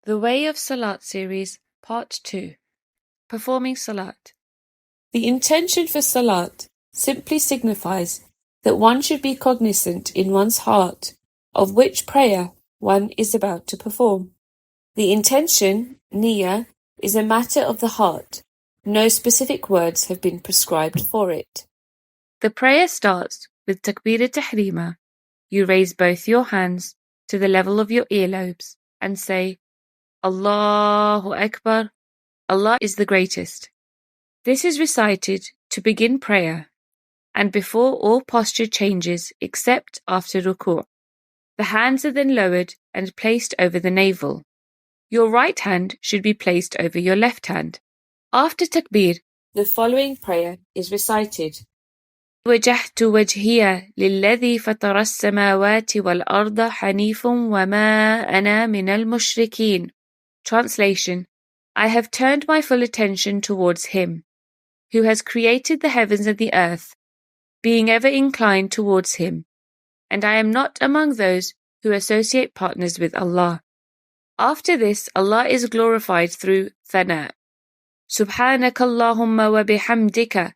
The Way of Salat series, Part 2. Performing Salat. The intention for Salat simply signifies that one should be cognizant in one's heart of which prayer one is about to perform. The intention, niyyah, is a matter of the heart. No specific words have been prescribed for it. The prayer starts with Takbir al-Tahrima. You raise both your hands to the level of your earlobes and say, Allahu Akbar, Allah is the greatest. This is recited to begin prayer and before all posture changes except after ruku'. The hands are then lowered and placed over the navel. Your right hand should be placed over your left hand. After takbir, the following prayer is recited. وجهت وجهي للذي فطر السماوات والأرض حنيف وما أنا من المشركين. Translation: I have turned my full attention towards Him, who has created the heavens and the earth, being ever inclined towards Him, and I am not among those who associate partners with Allah. After this, Allah is glorified through thana. Subhanaka Allahumma wa bihamdika,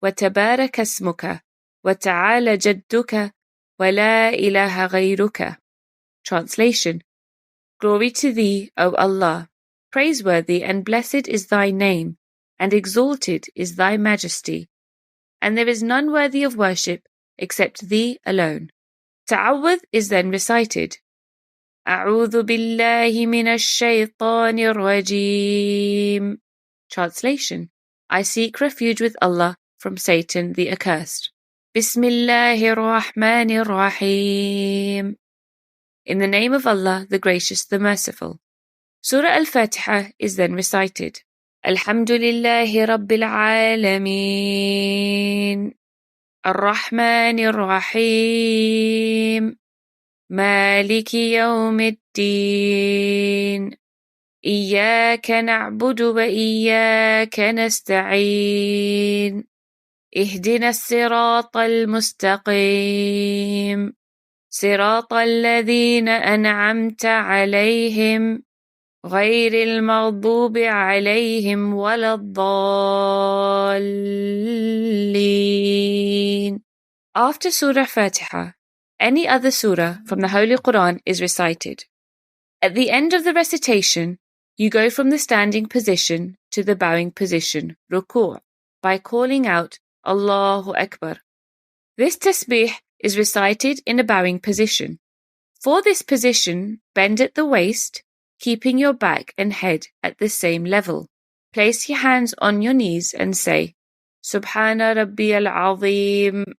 wa tabaraka ismuka, wa ta'ala jadduka, wa la ilaha ghayruka. Translation: Glory to Thee, O Allah! Praiseworthy and blessed is Thy name, and exalted is Thy majesty, and there is none worthy of worship except Thee alone. Ta'awudh is then recited. أعوذ بالله من الشيطان الرجيم. Translation: I seek refuge with Allah from Satan the accursed. Bismillahir Rahmanir Rahim. In the name of Allah, the Gracious, the Merciful. Surah Al-Fatiha is then recited. Alhamdulillahi Rabbil Alameen. Ar-Rahmanir Rahim. Maliki Yawmiddin. Iyyaka na'budu wa iyyaka nasta'een. Ihdina as-sirata al-mustaqim. صراط الذين أنعمت عليهم غير المغضوب عليهم ولا الضالين. After Surah Fatiha, any other surah from the Holy Quran is recited. At the end of the recitation, you go from the standing position to the bowing position, ruku', by calling out Allahu Akbar. This tasbih is recited in a bowing position. For this position, bend at the waist, keeping your back and head at the same level. Place your hands on your knees and say, Subhana Rabbiyal Azim.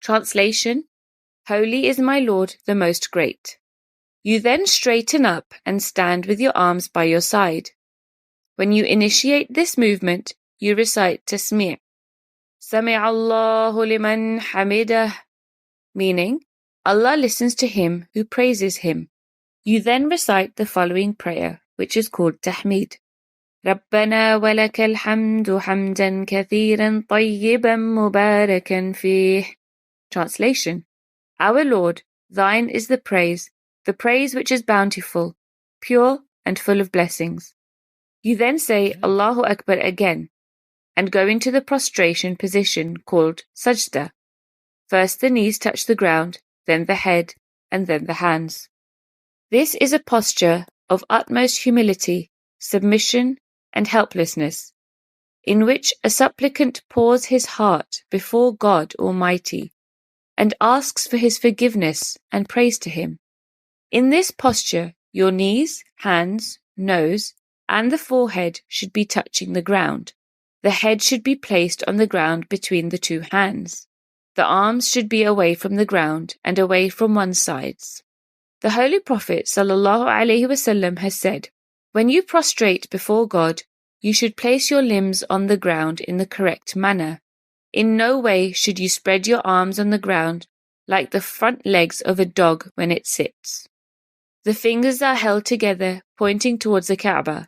Translation: Holy is my Lord, the Most Great. You then straighten up and stand with your arms by your side. When you initiate this movement, you recite Tasmi'. Sami'a Allahu liman hamidah, meaning, Allah listens to him who praises him. You then recite the following prayer, which is called Tahmid. رَبَّنَا وَلَكَ الْحَمْدُ حَمْدًا كَثِيرًا طَيِّبًا مُبَارَكًا فِيهِ. Translation: Our Lord, Thine is the praise which is bountiful, pure and full of blessings. You then say Allahu Akbar again, and go into the prostration position called Sajda. First the knees touch the ground, then the head, and then the hands. This is a posture of utmost humility, submission, and helplessness, in which a supplicant pours his heart before God Almighty and asks for His forgiveness and prays to Him. In this posture, your knees, hands, nose, and the forehead should be touching the ground. The head should be placed on the ground between the two hands. The arms should be away from the ground and away from one's sides. The Holy Prophet ﷺ has said, when you prostrate before God, you should place your limbs on the ground in the correct manner. In no way should you spread your arms on the ground like the front legs of a dog when it sits. The fingers are held together, pointing towards the Kaaba.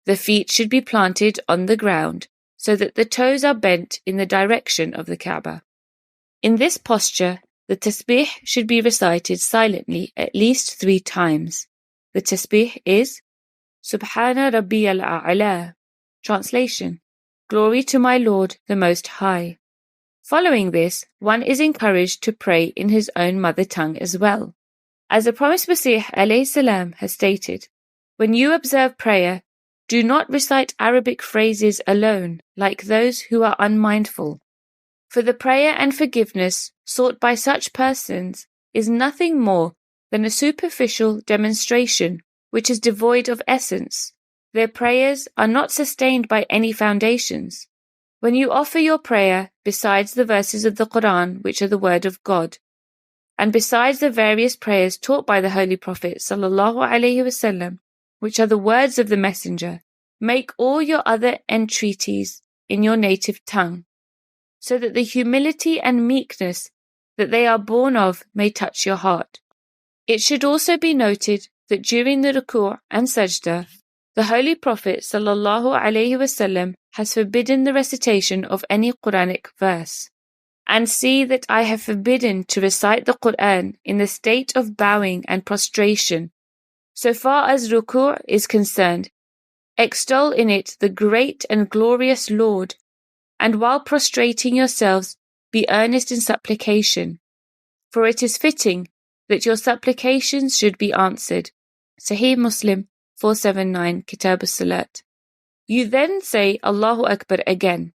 The feet should be planted on the ground so that the toes are bent in the direction of the Kaaba. In this posture, the tasbih should be recited silently at least 3 times. The tasbih is Subhana Rabbiyal A'la. Translation: Glory to my Lord the Most High. Following this, one is encouraged to pray in his own mother tongue as well. As the Promised Messiah alayhi salam has stated, when you observe prayer, do not recite Arabic phrases alone like those who are unmindful. For the prayer and forgiveness sought by such persons is nothing more than a superficial demonstration which is devoid of essence. Their prayers are not sustained by any foundations. When you offer your prayer besides the verses of the Quran, which are the word of God, and besides the various prayers taught by the Holy Prophet ﷺ, which are the words of the Messenger, make all your other entreaties in your native tongue, so that the humility and meekness that they are born of may touch your heart. It should also be noted that during the ruku' and sajda, the Holy Prophet ﷺ has forbidden the recitation of any Quranic verse. And see that I have forbidden to recite the Quran in the state of bowing and prostration. So far as ruku' is concerned, extol in it the great and glorious Lord, and while prostrating yourselves, be earnest in supplication. For it is fitting that your supplications should be answered. Sahih Muslim 479, Kitab Salat. You then say Allahu Akbar again,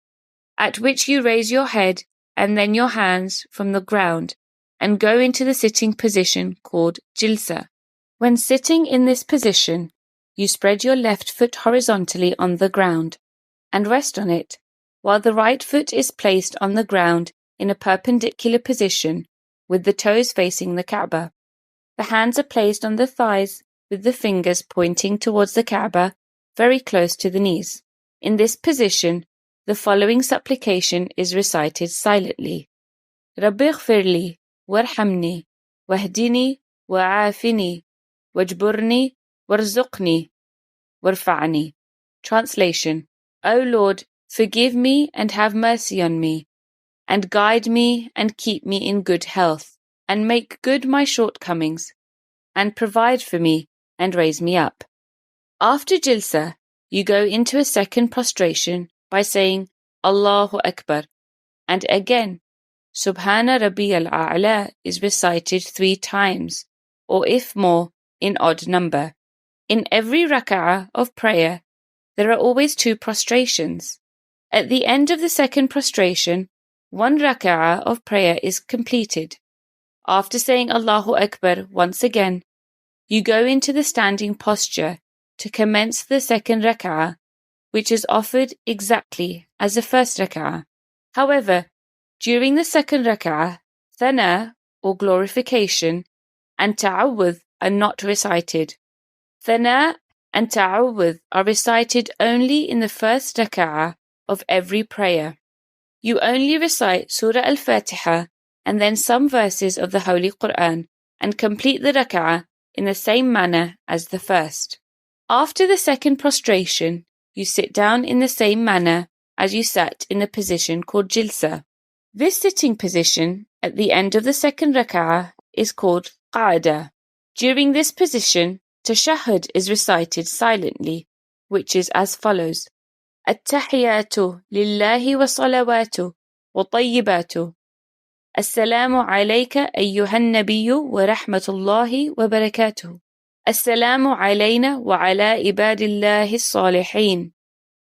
at which you raise your head and then your hands from the ground and go into the sitting position called Jilsa. When sitting in this position, you spread your left foot horizontally on the ground and rest on it, while the right foot is placed on the ground in a perpendicular position with the toes facing the Kaaba. The hands are placed on the thighs with the fingers pointing towards the Kaaba, very close to the knees. In this position, the following supplication is recited silently. Rabbi ighfirli, warhamni, wahdini, wa'afini, wajburni, warzuqni, warfa'ni. Translation: O Lord, forgive me and have mercy on me, and guide me and keep me in good health, and make good my shortcomings, and provide for me and raise me up. After Jilsa, you go into a second prostration by saying Allahu Akbar, and again Subhana Rabbiyal A'la is recited 3 times, or if more, in odd number. In every rak'ah of prayer, there are always 2 prostrations. At the end of the second prostration, 1 rak'ah of prayer is completed. After saying Allahu Akbar once again, you go into the standing posture to commence the second rak'ah, which is offered exactly as the first rak'ah. However, during the second rak'ah, thana, or glorification, and ta'awudh are not recited. Thana and ta'awudh are recited only in the first rak'ah of every prayer. You only recite Surah Al-Fatiha and then some verses of the Holy Quran and complete the rak'ah in the same manner as the first. After the second prostration, you sit down in the same manner as you sat in the position called Jilsa. This sitting position at the end of the second rak'ah is called Qa'da. During this position, Tashahhud is recited silently, which is as follows: At-tahiyatu lillahi wa salawatu wa tayyibatu. Assalamu alayka ayyuhan nabiyyu wa rahmatullahi wa barakatuh. Assalamu alayna wa ala ibadillahi as-salihin.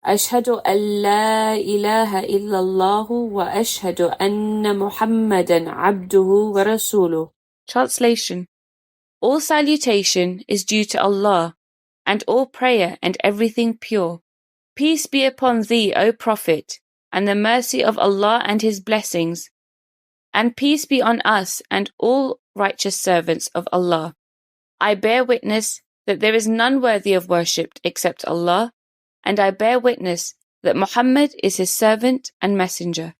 Ashhadu an la ilaha illallah wa ashhadu anna Muhammadan abduhu wa rasuluh. Translation: All salutation is due to Allah, and all prayer and everything pure. Peace be upon thee, O Prophet, and the mercy of Allah and His blessings, and peace be on us and all righteous servants of Allah. I bear witness that there is none worthy of worship except Allah, and I bear witness that Muhammad is his servant and messenger.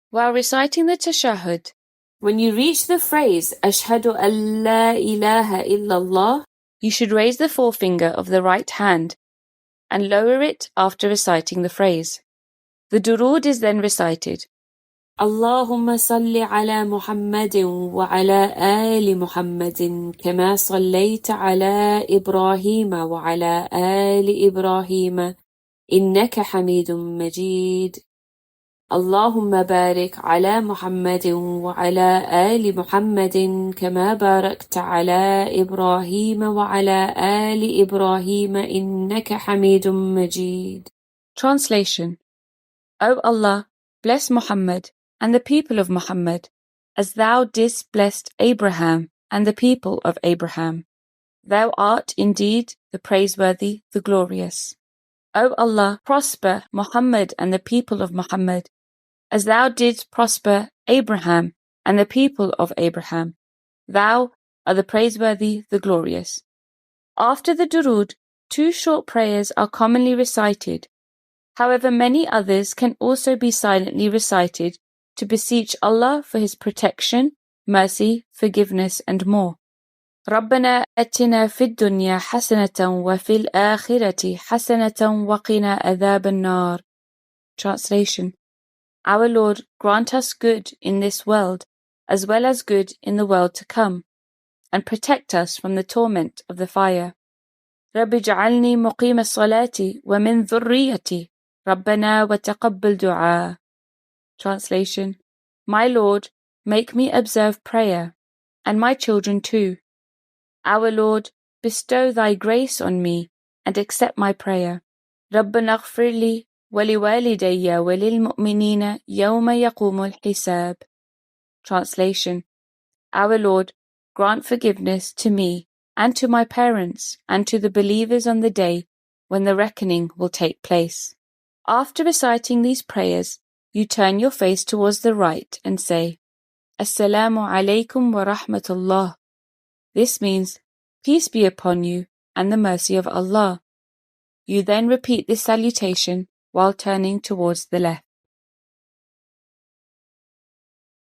While reciting the tashahhud, when you reach the phrase Ashhadu an la ilaha illallah, you should raise the forefinger of the right hand and lower it after reciting the phrase. The durood is then recited. اللهم صل على محمد وعلى آل محمد كما صليت على إبراهيم وعلى آل إبراهيم إنك حميد مجيد. اللهم بارك على محمد وعلى آل محمد كما باركت على إبراهيم وعلى آل إبراهيم إنك حميد مجيد. Translation. O Allah, bless Muhammad and the people of Muhammad, as thou didst bless Abraham and the people of Abraham. Thou art indeed the praiseworthy, the glorious. O Allah, prosper Muhammad and the people of Muhammad, as thou didst prosper Abraham and the people of Abraham. Thou art the praiseworthy, the glorious. After the durood, 2 short prayers are commonly recited. However, many others can also be silently recited to beseech Allah for His protection, mercy, forgiveness, and more. رَبَّنَا آتِنَا فِي الدُّنْيَا حَسَنَةً وَفِي الْآخِرَةِ حَسَنَةً وَقِنَا عَذَابَ النَّارِ. Translation. Our Lord, grant us good in this world, as well as good in the world to come, and protect us from the torment of the fire. رَبِّ اجْعَلْنِي مُقِيمَ الصَّلَاةِ وَمِنْ ذُرِّيَّتِي رَبَّنَا وَتَقَبَّلْ دُعَاء. Translation. My Lord, make me observe prayer, and my children too. Our Lord, bestow thy grace on me, and accept my prayer. رَبَّنَا اغْفِرْ لِي وَلِوَالِدَيَّ وَلِلْمُؤْمِنِينَ يَوْمَ يَقُومُ الْحِسَابِ. Translation. Our Lord, grant forgiveness to me, and to my parents, and to the believers on the day when the reckoning will take place. After reciting these prayers, you turn your face towards the right and say, Assalamu alaikum wa rahmatullah. This means, peace be upon you and the mercy of Allah. You then repeat this salutation while turning towards the left.